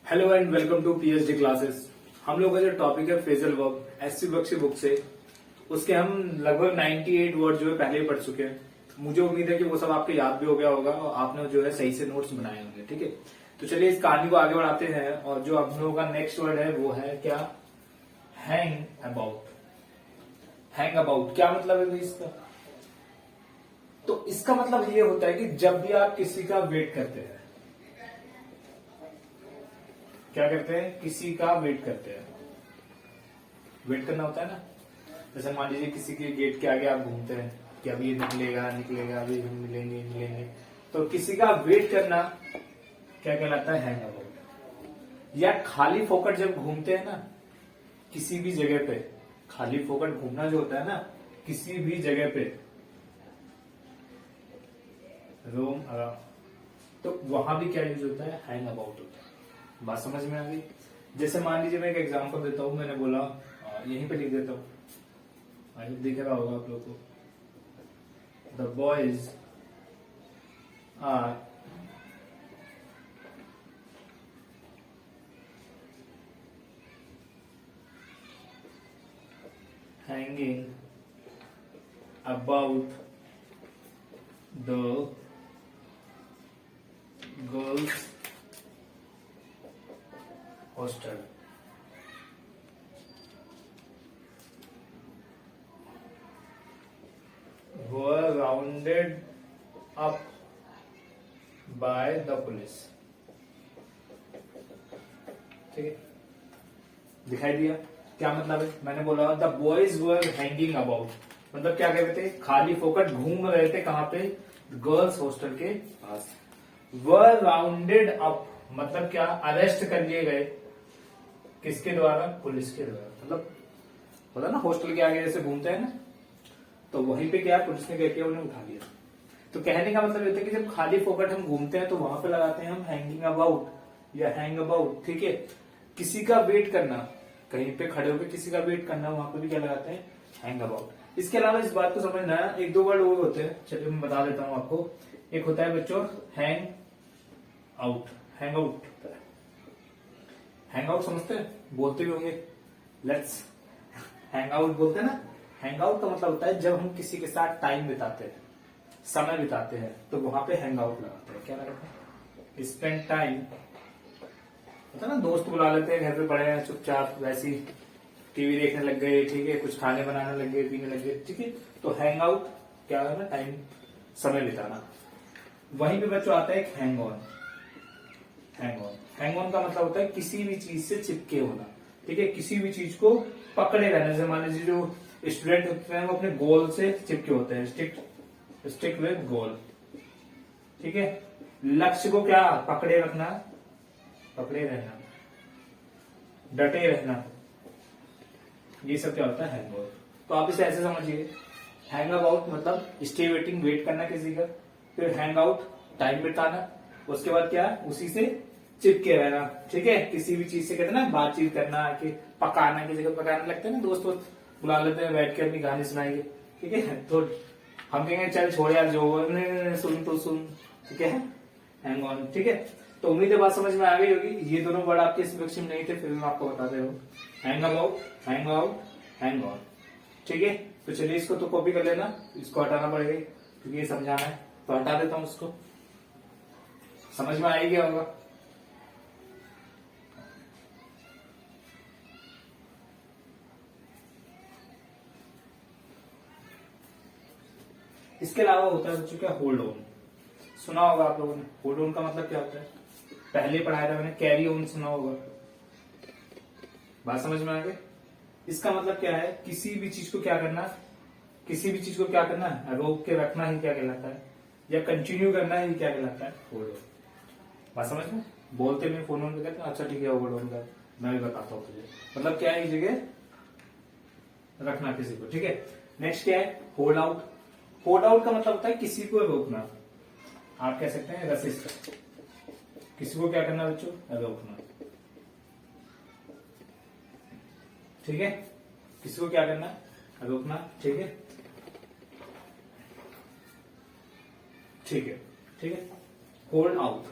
Hello and welcome to PhD classes. हम लोग का जो टॉपिक है phrasal verb SC Bakshi book से, उसके हम लगभग 98 वर्ड जो है पहले ही पढ़ चुके हैं। मुझे उम्मीद है कि वो सब आपके याद भी हो गया होगा और आपने जो है सही से नोट्स बनाए होंगे। ठीक है, तो चलिए इस कहानी को आगे बढ़ाते हैं। और जो हम लोगों का नेक्स्ट वर्ड है वो है क्या, हैंग अबाउट। हैंग अबाउट क्या मतलब है भाई इसका? तो इसका मतलब ये होता है कि जब भी आप किसी का वेट करते हैं, क्या करते हैं, किसी का वेट करते हैं। वेट करना होता है ना, जैसे मान लीजिए किसी के गेट के आगे आप घूमते हैं कि अभी ये निकलेगा निकलेगा, अभी हम मिलेंगे मिलेंगे। तो किसी का वेट करना क्या कहलाता है, हैंग अबाउट। या खाली फोकट जब घूमते हैं ना किसी भी जगह पे, खाली फोकट घूमना जो होता है ना किसी भी जगह पे, रोम अराउंड, तो वहां भी क्या यूज होता है, हैंग अबाउट होता है। बात समझ में आ गई? जैसे मान लीजिए मैं एक एग्जांपल देता हूं, मैंने बोला यहीं पे लिख देता हूं, दिख रहा होगा आप लोग को। The boys are hanging about the girls hostel. Were rounded up by the police. ठीक है, दिखाई दिया क्या मतलब है? मैंने बोला the boys were hanging about, मतलब क्या कह रहे थे, खाली फोकट घूम रहे थे। कहां पे? गर्ल्स हॉस्टल के पास। वर राउंडेड अप मतलब क्या, अरेस्ट कर लिए गए। किसके द्वारा? पुलिस के द्वारा। मतलब होता ना हॉस्टल के आगे जैसे घूमते हैं ना, तो वहीं पे क्या पुलिस ने क्या किया, उन्हें उठा लिया। तो कहने का मतलब ये था कि जब खाली फोकट हम घूमते हैं तो वहां पे लगाते हैं हम हैंगिंग अबाउट या हैंग अबाउट। ठीक है, किसी का वेट करना, कहीं पे खड़े होकर किसी का वेट करना, वहां पे भी क्या लगाते हैं, हैंग अबाउट। इसके अलावा इस बात को समझना है, एक दो वर्ड और होते हैं, चलिए मैं बता देता हूं आपको। एक होता है बच्चों hang out. Hang out, hang out समझते हैं, बोलते भी होंगे, लेट्स हैंग आउट बोलते हैं ना। हैंग आउट का मतलब होता है जब हम किसी के साथ टाइम बिताते हैं, समय बिताते हैं, तो वहां पे हैंग आउट लगाते हैं। क्या लगाते हैं? Spend time. होता है ना, दोस्त बुला लेते हैं, घर पे पड़े हैं चुपचाप, वैसी टीवी देखने लग गए, ठीक है, कुछ खाने बनाने लग गए, पीने लग गए, ठीक है। तो हैंग आउट क्या है ना, टाइम, समय बिताना। वहीं पे बच्चों आता है एक hang on. Hang on, hang on का मतलब होता है किसी भी चीज से चिपके होना। ठीक है, किसी भी चीज को पकड़े रहने। जैसे मान लीजिए जो स्टूडेंट होते हैं वो अपने गोल से चिपके होते हैं, स्टिक विद गोल। ठीक है, लक्ष्य को क्या पकड़े रखना, पकड़े रहना, डटे रहना, ये सब क्या होता है, हैंग ऑन। तो आप इसे ऐसे समझिए, हैंग अबाउट मतलब स्टे वेटिंग, वेट करना किसी का। फिर हैंग आउट, टाइम बिताना। उसके बाद क्या, उसी से चिपके रहना। ठीक है, किसी भी चीज से कहते हैं ना बातचीत करना, कि पकाना, किसी को पकाने लगते हैं ना, दोस्त बुला लेते हैं, बैठ के अपनी कहानी सुनाएंगे। ठीक है, तो हम कहेंगे चल छोड़ यार जो, सुन तो सुन। ठीक है, हैंग ऑन। ठीक है, तो उम्मीद है बात समझ में आ गई होगी। ये दोनों वर्ड आपके इस विषय में नहीं थे, फिर मैं आपको बताते रहूं, hang about, hang out, hang on. ठीक है, तो चलिए इसको तो कॉपी कर लेना, इसको हटाना पड़ेगा क्योंकि ये समझाना है, तो हटा देता हूं इसको। समझ में आ ही गया होगा। इसके अलावा होता है बच्चों क्या, होल्ड ऑन। सुना होगा आप लोगों ने, होल्ड ऑन का मतलब क्या होता है, पहले पढ़ाया था मैंने, कैरी ऑन सुना होगा। बात समझ में आ गई? इसका मतलब क्या है, किसी भी चीज को क्या करना, किसी भी चीज को क्या करना है, रोक के रखना ही क्या कहलाता है, या कंटिन्यू करना ही क्या कहलाता है, होल्ड ऑन। बात समझ में? बोलते में फोन ऑन कहते हैं, अच्छा ठीक है होल्ड ऑन कर, मैं भी बताता हूँ तुझे। मतलब क्या है, जगह रखना किसी को। ठीक है, नेक्स्ट क्या है, होल्ड आउट। होल्ड आउट का मतलब होता है किसी को रोकना, आप कह सकते हैं रेसिस्ट। किसी को क्या करना बच्चों, रोकना। ठीक है, किसी को क्या करना, रोकना। ठीक है, ठीक है, ठीक है। होल्ड आउट,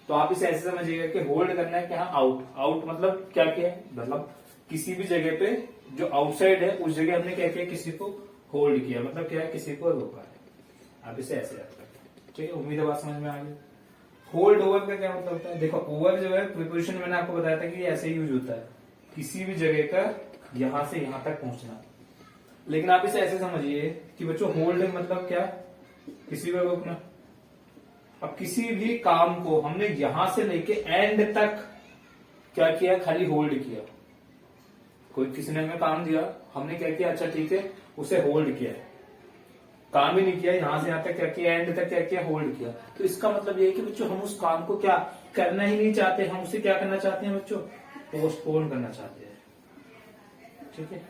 तो आप इसे ऐसे समझिएगा कि होल्ड करना है कि हाँ आउट, आउट मतलब क्या किया है, मतलब किसी भी जगह पे जो आउटसाइड है उस जगह हमने क्या किया, किसी को होल्ड किया, मतलब क्या है, किसी को रोका है। आप इसे ऐसे याद करते हैं, ठीक है। उम्मीद है बात समझ में आ गई। होल्ड ओवर का क्या मतलब होता है, देखो ओवर जो है प्रीपोजिशन मैंने आपको बताया था कि ये ऐसे यूज होता है, किसी भी जगह का यहां से यहां तक पहुंचना। लेकिन आप इसे ऐसे समझिए कि बच्चों होल्ड मतलब क्या, किसी को रोकना। अब किसी भी काम को हमने यहां से लेके एंड तक क्या किया, खाली होल्ड किया। कोई किसी ने हमें काम दिया, हमने क्या किया, अच्छा ठीक है उसे होल्ड किया, काम ही नहीं किया, यहां से यहां तक क्या किया, एंड तक क्या किया, होल्ड किया। तो इसका मतलब ये है कि बच्चों हम उस काम को क्या करना ही नहीं चाहते, हम उसे क्या करना चाहते हैं बच्चों, पोस्टपोन करना चाहते हैं, ठीक है।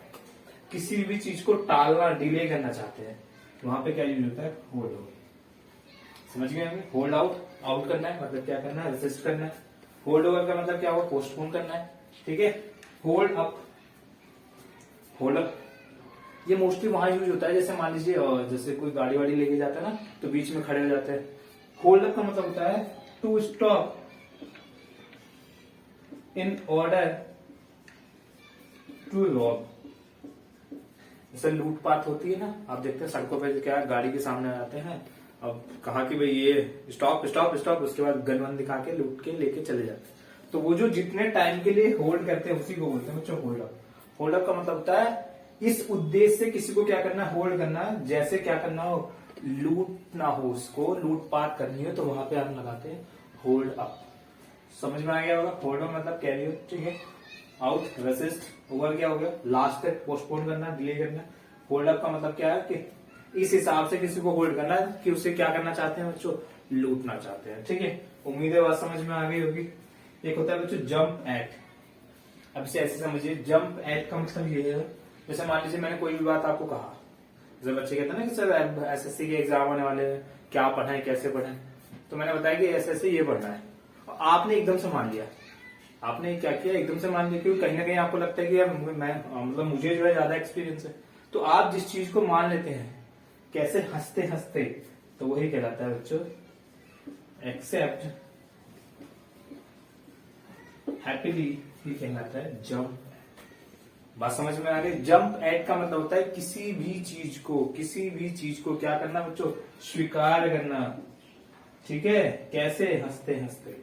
किसी भी चीज को टालना, डिले करना चाहते हैं, वहां पे क्या यूज होता है, होल्ड ओवर। समझ गए हमें, होल्ड आउट, आउट करना है मतलब क्या करना है, रेसिस्ट करना है। होल्ड ओवर का मतलब क्या हुआ, पोस्टपोन करना है, ठीक है। होल्ड अप, होल्ड अप ये मोस्टली वहां यूज होता है, जैसे मान लीजिए जैसे कोई गाड़ी वाड़ी लेके जाता है ना, तो बीच में खड़े हो जाते हैं। होल्ड अप का मतलब होता है to stop in order to rob. जैसे लूटपाट होती है ना, आप देखते हैं सड़कों पे क्या गाड़ी के सामने आते हैं, अब कहा कि भाई ये स्टॉप स्टॉप स्टॉप, उसके बाद गन वन दिखा के लूट के लेके चले जाते हैं। तो वो जो जितने टाइम के लिए होल्ड करते हैं उसी को बोलते हैं बच्चों होल्ड अप। होल्ड अप का मतलब होता है इस उद्देश्य से किसी को क्या करना, होल्ड करना, जैसे क्या करना हो, लूट ना हो, उसको लूटपाट करनी हो, तो वहां पे हम लगाते हैं होल्ड अप। समझ में आ गया होगा, होल्ड अप मतलब कैरी हो, ठीक है। आउट, रेसिस्ट, ओवर क्या हो गया, लास्ट तक पोस्टपोन करना, डिले करना। होल्ड अप का मतलब क्या है कि इस हिसाब से किसी को होल्ड करना है कि उसे क्या करना चाहते हैं बच्चों, लूटना चाहते हैं, ठीक है। उम्मीद है बात समझ में आ गई होगी। एक होता है बच्चों जंप एट। अब इसे ऐसे समझिए, जंप एट का मतलब ये है, जैसे मान लीजिए मैंने कोई भी बात आपको कहा, जैसे बच्चे कहते हैं ना कि सर एसएससी के एग्जाम आने वाले हैं, क्या पढ़ाएं कैसे पढ़ें, तो मैंने बताया कि एसएससी ये पढ़ना है, और आपने एकदम से मान लिया। आपने क्या किया, एकदम से मान लिया, क्योंकि कहीं ना कहीं आपको लगता है कि यार मैं मतलब मुझे जो है ज्यादा एक्सपीरियंस है, तो आप जिस चीज को मान लेते हैं कैसे, हंसते हंसते, तो वही कहलाता है बच्चों एक्सेप्ट हैप्पीली, ये कहलाता है जंप। बात समझ में आ गई। जंप एट का मतलब होता है किसी भी चीज को क्या करना बच्चों, स्वीकार करना, ठीक है। कैसे, हंसते हंसते,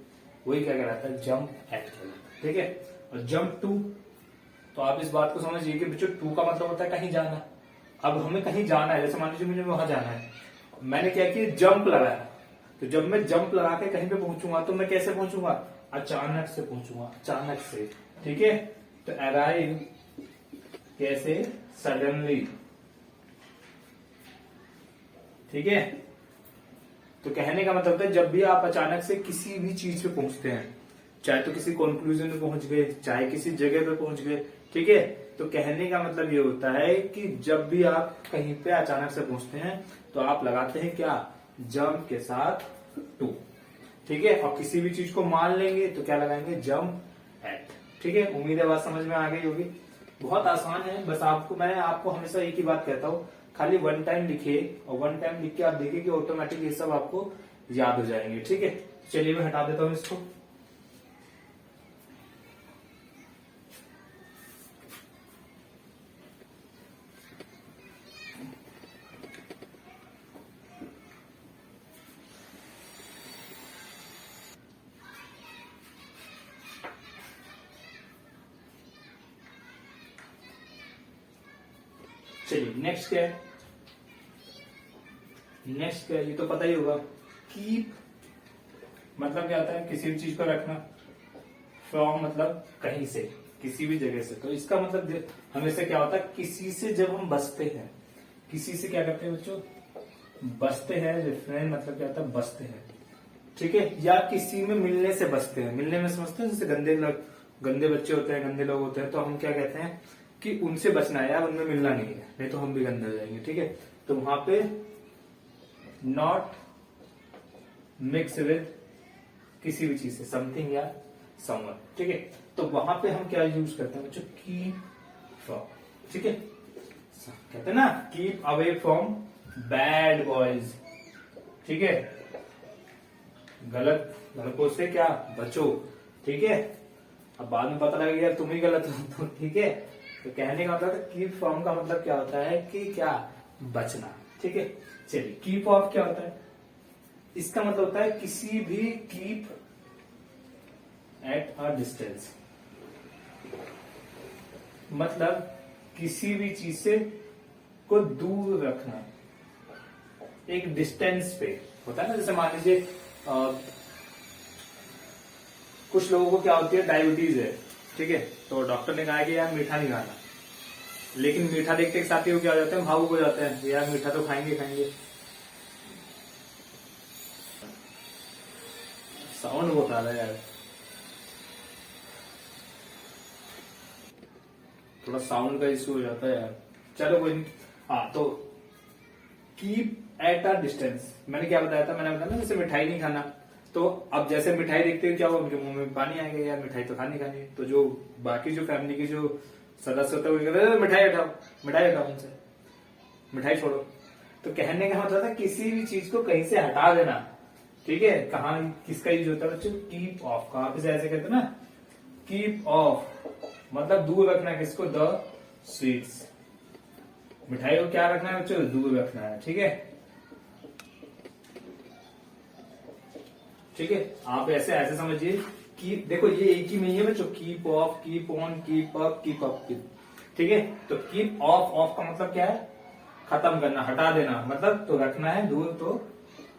वही क्या कहलाता है, जंप एट कहलाता है, ठीक है। और जंप टू, तो आप इस बात को समझिए कि बच्चों टू का मतलब होता है कहीं जाना। अब हमें कहीं जाना है, जैसे मान लीजिए मुझे वहां जाना है, मैंने क्या किया, जंप लगाया, तो जब मैं जंप लगा के कहीं पे पहुंचूंगा तो मैं कैसे पहुंचूंगा, अचानक से पहुंचूंगा, अचानक से, ठीक है। तो अराइव कैसे, सडनली, ठीक है। तो कहने का मतलब होता है जब भी आप अचानक से किसी भी चीज पे पहुंचते हैं, चाहे तो किसी कंक्लूजन में पहुंच गए, चाहे किसी जगह पे पहुंच गए, ठीक है। तो कहने का मतलब ये होता है कि जब भी आप कहीं पे अचानक से पहुंचते हैं तो आप लगाते हैं क्या, जंप के साथ टू, ठीक है। और किसी भी चीज को मान लेंगे तो क्या लगाएंगे, जंप एट, ठीक है। उम्मीद है बात समझ में आ गई होगी। बहुत आसान है, बस मैं आपको हमेशा एक ही बात कहता हूँ, खाली वन टाइम लिखिए, और वन टाइम लिख के आप देखिए कि ऑटोमेटिक ये सब आपको याद हो जाएंगे, ठीक है। चलिए मैं हटा देता हूँ इसको। चलिए नेक्स्ट क्या है, नेक्स्ट क्या है, ये तो पता ही होगा। कीप मतलब क्या होता है, किसी भी चीज को रखना। फ्रॉम मतलब कहीं से, किसी भी जगह से, तो इसका मतलब हमेशा क्या होता है, किसी से जब हम बसते हैं, किसी से क्या करते हैं बच्चों, बसते हैं। रिफ्रेन मतलब क्या होता है, बसते हैं, ठीक है। या किसी में मिलने से बसते हैं, मिलने में समझते हैं, जैसे गंदे बच्चे होते हैं, गंदे लोग होते हैं, तो हम क्या कहते हैं कि उनसे बचना है यार, उनमें मिलना नहीं है, नहीं तो हम भी गंदे हो जाएंगे, ठीक है। तो वहां पे नॉट मिक्स विद किसी भी चीज से, समथिंग या समवन, ठीक है। तो वहां पे हम क्या यूज करते हैं बच्चों, कीप फ्रॉम, ठीक है। कहते हैं ना, keep away from bad boys, ठीक है। गलत हरकतों से क्या बचो, ठीक है। अब बाद में पता लगा यार तुम ही गलत हो, तो ठीक है। तो कहने का मतलब कीप फॉर्म का मतलब क्या होता है कि क्या बचना, ठीक है। चलिए कीप ऑफ क्या होता है, इसका मतलब होता है किसी भी कीप एट अ डिस्टेंस, मतलब किसी भी चीज से को दूर रखना, एक डिस्टेंस पे होता है ना। जैसे मान लीजिए कुछ लोगों को क्या होती है, डायबिटीज है, ठीक है। तो डॉक्टर ने कहा है कि यार मीठा नहीं खाना, लेकिन मीठा देखते के साथ ही वो क्या हो जाते हैं, भावुक हो जाते हैं, यार मीठा तो खाएंगे खाएंगे। साउंड बहुत आ रहा है यार, थोड़ा साउंड का इशू हो जाता है यार। चलो कोई नहीं। हाँ तो कीप एट अ डिस्टेंस, मैंने क्या बताया था, मैंने बताया ना जैसे मिठाई नहीं खाना, तो अब जैसे मिठाई देखते हुए क्या हुआ, उनके मुंह में पानी आ गया, यार मिठाई तो खानी खानी है। तो जो बाकी जो फैमिली के जो सदस्य होते हैं वो कहते हैं मिठाई हटाओ, मिठाई हटाओ उनसे, मिठाई छोड़ो। तो कहने का मतलब है किसी भी चीज को कहीं से हटा देना, ठीक है। कहा किसका यूज होता है बच्चों, कीप ऑफ का। आप इसे ऐसे कहते हैं ना, कीप ऑफ मतलब दूर रखना है किसको, द स्वीट्स, मिठाई को क्या रखना है बच्चों, दूर रखना है, ठीक है। ठीक है, आप ऐसे ऐसे समझिए कि देखो ये एक ही में ही है बच्चों, keep of, keep on, keep up, keep up, ठीक है। तो कीप ऑफ, ऑफ का मतलब क्या है, खत्म करना, हटा देना, मतलब तो रखना है दूर, तो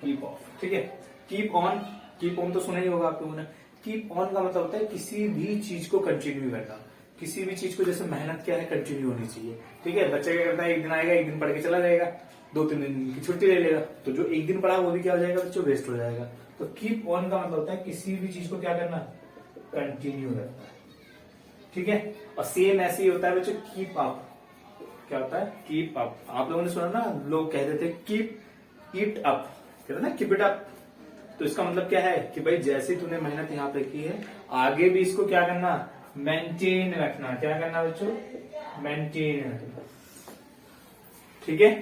कीप ऑफ, ठीक है। कीप ऑन, कीप ऑन तो सुना ही होगा आप लोगों ने। कीप ऑन का मतलब होता है किसी भी चीज को कंटिन्यू करना, किसी भी चीज को, जैसे मेहनत क्या है, कंटिन्यू होनी चाहिए, ठीक है। बच्चा क्या करता है, एक दिन आएगा, एक दिन पढ़ के चला जाएगा, 2-3 दिन की छुट्टी ले लेगा, तो जो एक दिन पढ़ा वो भी क्या हो जाएगा बच्चों, वेस्ट हो जाएगा। तो कीप ऑन का मतलब होता है किसी भी चीज को क्या करना, कंटिन्यू रखना है, ठीक है। और सेम ऐसे ही होता है बच्चों कीप अप, क्या होता है, कीप अप। आप लोगों ने सुना ना, लोग कहते थे कीप इट अप, कहते ना कीप इट अप। तो इसका मतलब क्या है कि भाई जैसे तूने मेहनत यहाँ पे की है, आगे भी इसको क्या करना, मेंटेन रखना। क्या करना बच्चों, मेंटेन रखना, ठीक है।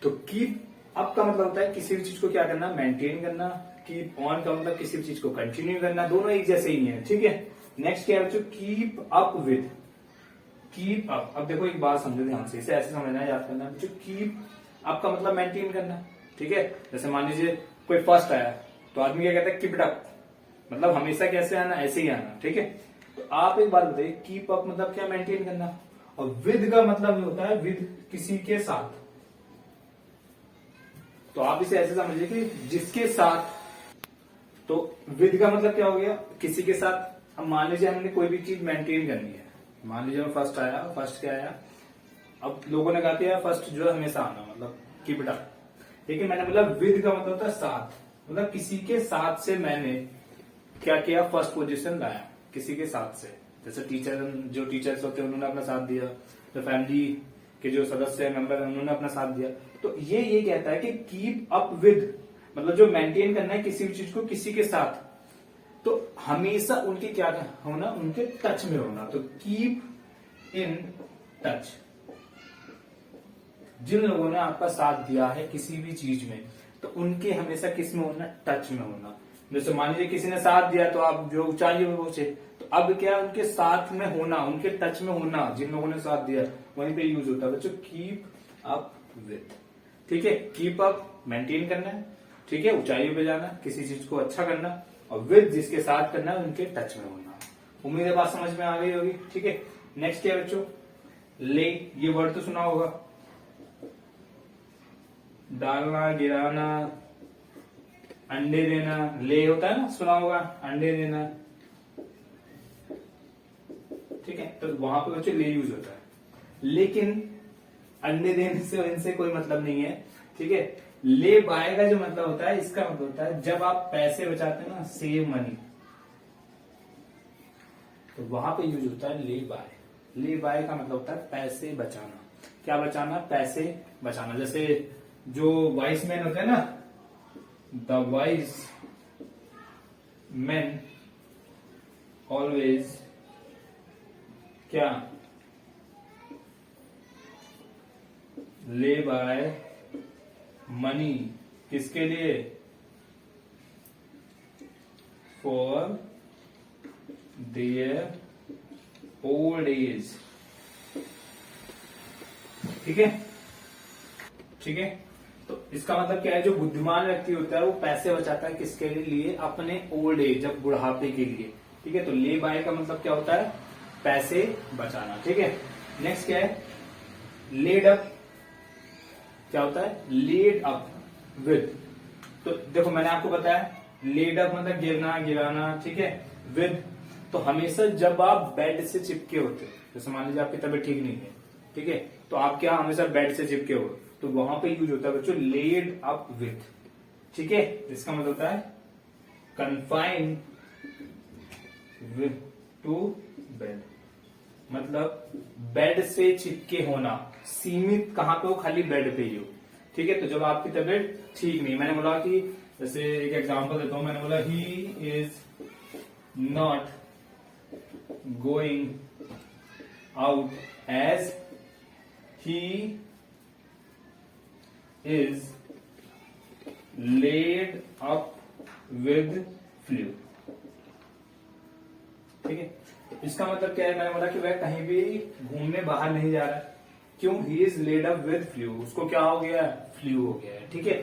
तो कीप अप का मतलब होता है किसी भी चीज को क्या करना, मेंटेन करना। कीप ऑन का मतलब किसी भी चीज को कंटिन्यू करना, दोनों एक जैसे ही है, ठीक है। नेक्स्ट क्या है बच्चों, keep up with, keep up. अब देखो एक बात समझो ध्यान से, इसे ऐसे समझना है, याद करना है बच्चों। कीप अप का मतलब मेंटेन करना, ठीक है। जैसे मान लीजिए कोई फर्स्ट आया, तो आदमी क्या कहता है, कीप इट अप, मतलब हमेशा कैसे आना, ऐसे ही आना, ठीक है। तो आप एक बात बताइए, कीप अप मतलब क्या, मेंटेन करना। और विद का मतलब होता है विद, किसी के साथ। तो आप इसे ऐसे समझिए कि जिसके साथ, तो विद का मतलब क्या हो गया, किसी के साथ। अब मान लीजिए हमने कोई भी चीज मेंटेन करनी है, मान लीजिए फर्स्ट आया, फर्स्ट क्या आया, अब लोगों ने कहा कि यार फर्स्ट जो है हमेशा आना, मतलब कीप इट अप। लेकिन मैंने मतलब विद का मतलब होता है साथ, मतलब किसी के साथ से मैंने क्या किया, फर्स्ट पोजीशन लाया किसी के साथ से। जैसे टीचर, जो टीचर्स होते हैं उन्होंने अपना साथ दिया, तो फैमिली के जो सदस्य है, मेंबर है, उन्होंने अपना साथ दिया। तो ये कहता है कि कीप अप विद, मतलब जो मेंटेन करना है किसी भी चीज को किसी के साथ, तो हमेशा उनके क्या होना, उनके टच में होना। तो कीप इन टच, जिन लोगों ने आपका साथ दिया है किसी भी चीज में, तो उनके हमेशा किस में होना, टच में होना। जैसे मान लीजिए किसी ने साथ दिया तो आप जो ऊंचाइयों में पहुंचे, तो अब क्या, उनके साथ में होना, उनके टच में होना, जिन लोगों ने साथ दिया, वहीं पे यूज होता है बच्चों कीप अप विथ, ठीक है। कीप अप मेंटेन करना है, ठीक है, ऊंचाइयों पे जाना, किसी चीज को अच्छा करना, और विद जिसके साथ करना है उनके टच में होना। उम्मीद है बात समझ में आ गई होगी, ठीक है। नेक्स्ट क्या है बच्चों, ले, ये वर्ड तो सुना होगा, डालना, गिराना, अंडे देना, ले होता है ना, सुना होगा, अंडे देना, ठीक है। तो वहां पे बच्चों ले यूज होता है, लेकिन अंडे देने से इनसे कोई मतलब नहीं है, ठीक है। ले बाय का जो मतलब होता है, इसका मतलब होता है जब आप पैसे बचाते हैं ना, सेव मनी, तो वहां पे यूज होता है ले बाय। ले बाय का मतलब होता है पैसे बचाना। क्या बचाना, पैसे बचाना। जैसे जो वाइस मैन होते हैं ना, द वाइज मैन ऑलवेज क्या, ले बाय मनी, किसके लिए, फॉर देयर ओल्ड एज। ठीक है, ठीक है। तो इसका मतलब क्या है, जो बुद्धिमान व्यक्ति होता है वो पैसे बचाता है किसके लिए, अपने ओल्ड एज, जब बुढ़ापे के लिए। ठीक है, तो ले बाय का मतलब क्या होता है, पैसे बचाना। ठीक है, नेक्स्ट क्या है, लेड अप। क्या होता है, लेड अप विद। तो देखो मैंने आपको बताया लेड अप मतलब गिरना, गिराना। ठीक है, विद तो हमेशा जब आप बेड से चिपके होते, जैसे मान लीजिए आपकी तबीयत ठीक नहीं है, ठीक है, तो आप क्या हमेशा बेड से चिपके हो, तो वहां पे यूज होता है बच्चों लेड अप विथ। ठीक है, इसका मतलब होता है कन्फाइन विथ टू बेड, मतलब बेड से चिपके होना, सीमित कहां पे हो, खाली बेड पे ही हो। ठीक है, तो जब आपकी तबीयत ठीक नहीं, मैंने बोला कि जैसे एक एग्जांपल देता हूं, मैंने बोला he is not going out as he is laid up with flu। ठीक है, इसका मतलब क्या है, मैंने बोला कि वह कहीं भी घूमने बाहर नहीं जा रहा है। क्यों, he is laid up with flu, उसको क्या हो गया, फ्लू हो गया है। ठीक है,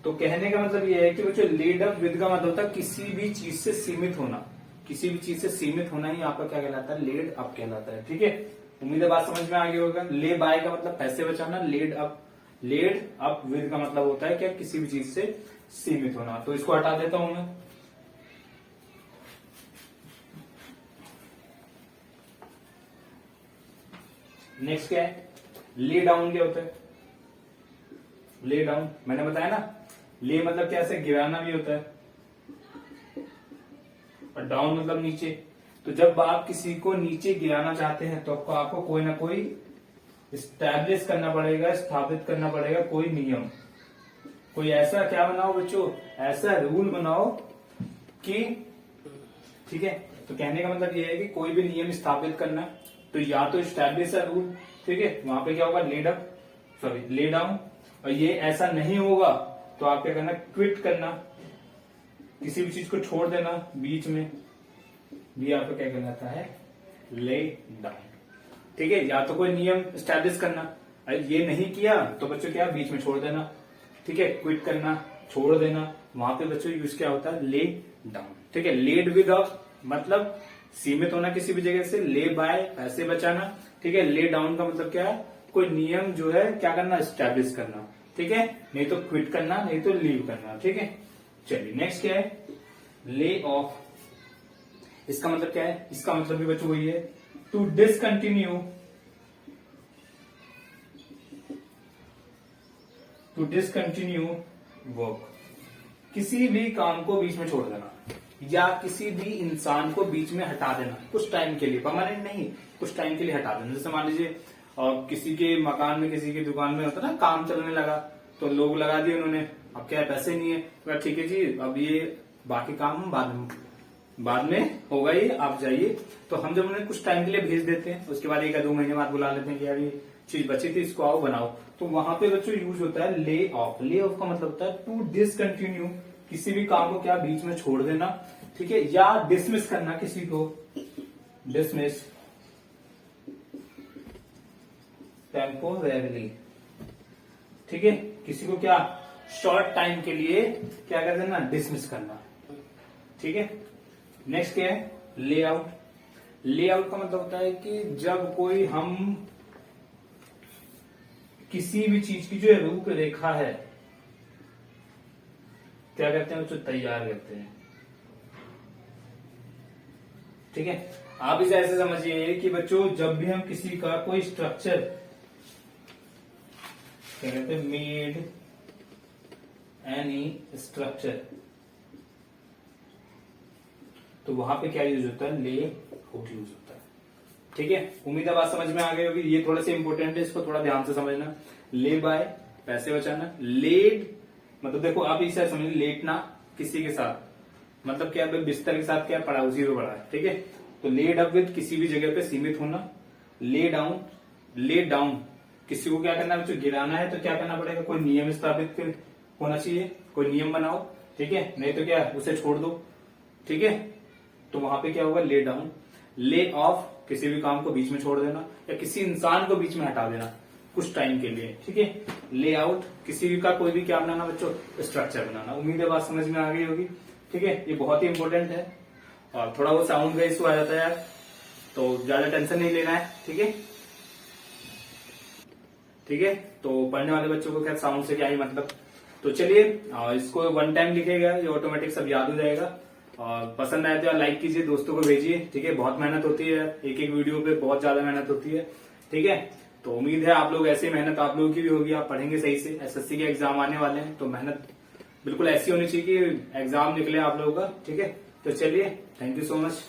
तो कहने का मतलब यह है कि बच्चों लेड अप विद का मतलब होता है किसी भी चीज से सीमित होना, किसी भी चीज से सीमित होना ही आपका क्या कहलाता है, लेड अप कहलाता है। ठीक है, उम्मीद है बात समझ में आ गई होगा। ले बाय का मतलब पैसे बचाना, लेड अप विद का मतलब होता है क्या, किसी भी चीज से सीमित होना। तो इसको हटा देता हूं मैं। नेक्स्ट क्या है, ले डाउन। क्या होता है ले डाउन, मैंने बताया ना, ले मतलब क्या, ऐसे गिराना भी होता है, और डाउन मतलब नीचे। तो जब आप किसी को नीचे गिराना चाहते हैं तो आपको कोई ना कोई स्टैब्लिश करना पड़ेगा, स्थापित करना पड़ेगा कोई नियम, कोई ऐसा क्या बनाओ बच्चों, ऐसा रूल बनाओ कि, ठीक है, तो कहने का मतलब ये है कि कोई भी नियम स्थापित करना, तो या तो स्टैब्लिश है रूल, ठीक है, वहां पे क्या होगा, ले डाउन। और ये ऐसा नहीं होगा तो आप क्या करना, क्विट करना, किसी भी चीज को छोड़ देना बीच में, भी आपको क्या कहलाता है, ले डाउन। ठीक है, या तो कोई नियम स्टैब्लिश करना, ये नहीं किया तो बच्चों क्या, बीच में छोड़ देना। ठीक है, क्विट करना, छोड़ देना, वहां पे बच्चों यूज क्या होता है, ले डाउन। ठीक है, लेड विद अप मतलब सीमित होना किसी भी जगह से, ले बाय पैसे बचाना। ठीक है, ले डाउन का मतलब क्या है, कोई नियम जो है क्या करना, स्टैब्लिश करना। ठीक है, नहीं तो क्विट करना, नहीं तो लीव करना। ठीक है, चलिए नेक्स्ट क्या है, ले ऑफ। इसका मतलब क्या है, इसका मतलब भी बच्चों वही है, टू डिसकंटिन्यू, वर्क, किसी भी काम को बीच में छोड़ देना, या किसी भी इंसान को बीच में हटा देना कुछ टाइम के लिए, परमानेंट नहीं, कुछ टाइम के लिए हटा देना। जैसे मान लीजिए किसी के मकान में, किसी की दुकान में होता ना, काम चलने लगा तो लोग लगा दिए उन्होंने, अब क्या है, पैसे नहीं है, तो ठीक है जी, अब ये बाकी काम हम बाद में होगा, ये आप जाइए। तो हम जब उन्हें कुछ टाइम के लिए भेज देते हैं, उसके बाद 1 या 2 महीने बाद बुला लेते हैं कि यार ये चीज बची थी, इसको आओ बनाओ, तो वहां पे बच्चों यूज होता है ले ऑफ। ले ऑफ का मतलब होता है टू डिसकंटिन्यू, किसी भी काम को क्या बीच में छोड़ देना। ठीक है, या डिसमिस करना किसी को, डिसमिस टेम्पोरेरी। ठीक है, किसी को क्या शॉर्ट टाइम के लिए क्या कर देना, डिसमिस करना। ठीक है, नेक्स्ट क्या है, लेआउट। लेआउट का मतलब होता है कि जब कोई हम किसी भी चीज की जो रूपरेखा है क्या करते हैं, उसको तैयार करते हैं। ठीक है, आप इसे ऐसे समझिए कि बच्चों जब भी हम किसी का कोई स्ट्रक्चर क्या कहते हैं, मेड एनी स्ट्रक्चर, तो वहां पे क्या यूज होता है, ले आउट यूज होता है। ठीक है, उम्मीद है बात समझ में आ गई होगी। ये थोड़ा सा इंपॉर्टेंट है, इसको थोड़ा ध्यान से समझना। ले बाय पैसे बचाना, लेड मतलब देखो आप इसे समझ, लेटना किसी के साथ मतलब क्या, बिस्तर के साथ क्या पड़ा, उसी पे पड़ा है। ठीक है, तो लेड अप विद किसी भी जगह पे सीमित होना। ले डाउन किसी को क्या करना है बच्चों, गिराना है तो क्या करना पड़ेगा, कोई नियम स्थापित होना चाहिए, कोई नियम बनाओ। ठीक है, नहीं तो क्या उसे छोड़ दो। ठीक है। तो वहां पे क्या होगा, ले डाउन, ले ऑफ, किसी भी काम को बीच में छोड़ देना या किसी इंसान को बीच में हटा देना कुछ टाइम के लिए, ठीक है। ले आउट, किसी भी का कोई भी क्या बनाना बच्चों, स्ट्रक्चर बनाना। उम्मीद है बात समझ में आ गई होगी, ठीक है। ये बहुत ही इंपॉर्टेंट है और थोड़ा बहुत साउंड का इशू आ जाता है यार, तो ज्यादा टेंशन नहीं लेना है, ठीक है। ठीक है, तो पढ़ने वाले बच्चों को क्या साउंड से क्या ही मतलब। तो चलिए इसको 1 टाइम लिखेगा, ये ऑटोमेटिक सब याद हो जाएगा। और पसंद आए तो यार लाइक कीजिए, दोस्तों को भेजिए, ठीक है। बहुत मेहनत होती है, एक एक वीडियो पे बहुत ज्यादा मेहनत होती है, ठीक है। तो उम्मीद है आप लोग ऐसी मेहनत आप लोगों की भी होगी, आप पढ़ेंगे सही से। एसएससी के एग्जाम आने वाले हैं तो मेहनत बिल्कुल ऐसी होनी चाहिए कि एग्जाम निकले आप लोगों का, ठीक है। तो चलिए, थैंक यू सो मच।